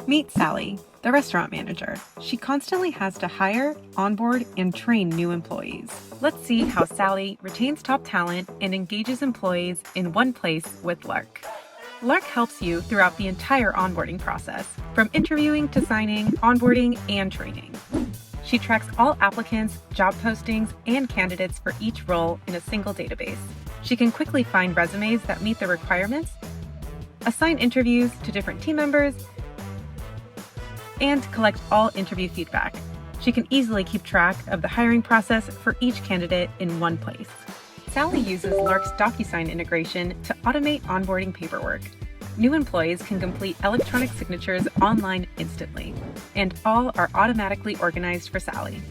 Meet Sally, the restaurant manager. She constantly has to hire, onboard, and train new employees. Let's see how Sally retains top talent and engages employees in one place with Lark. Lark helps you throughout the entire onboarding process, from interviewing to signing, onboarding, and training. She tracks all applicants, job postings, and candidates for each role in a single database. She can quickly find resumes that meet the requirements, assign interviews to different team members, and collect all interview feedback. She can easily keep track of the hiring process for each candidate in one place. Sally uses Lark's DocuSign integration to automate onboarding paperwork. New employees can complete electronic signatures online instantly, and all are automatically organized for Sally.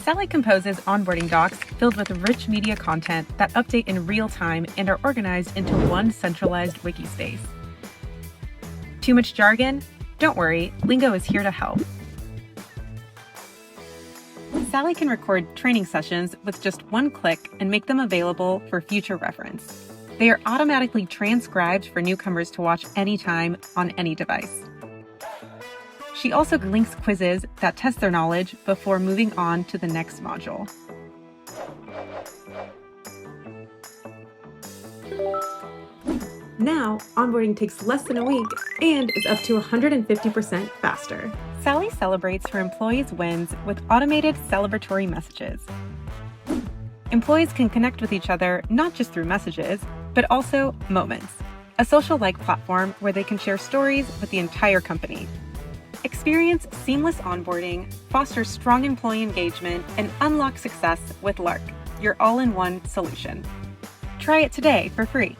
Sally composes onboarding docs filled with rich media content that update in real time and are organized into one centralized wiki space. Too much jargon? Don't worry, Lingo is here to help. Sally can record training sessions with just one click and make them available for future reference. They are automatically transcribed for newcomers to watch anytime on any device. She also links quizzes that test their knowledge before moving on to the next module. Now, onboarding takes less than a week and is up to 150% faster. Sally celebrates her employees' wins with automated celebratory messages. Employees can connect with each other not just through messages, but also Moments, a social-like platform where they can share stories with the entire company. Experience seamless onboarding, foster strong employee engagement, and unlock success with Lark, your all-in-one solution. Try it today for free.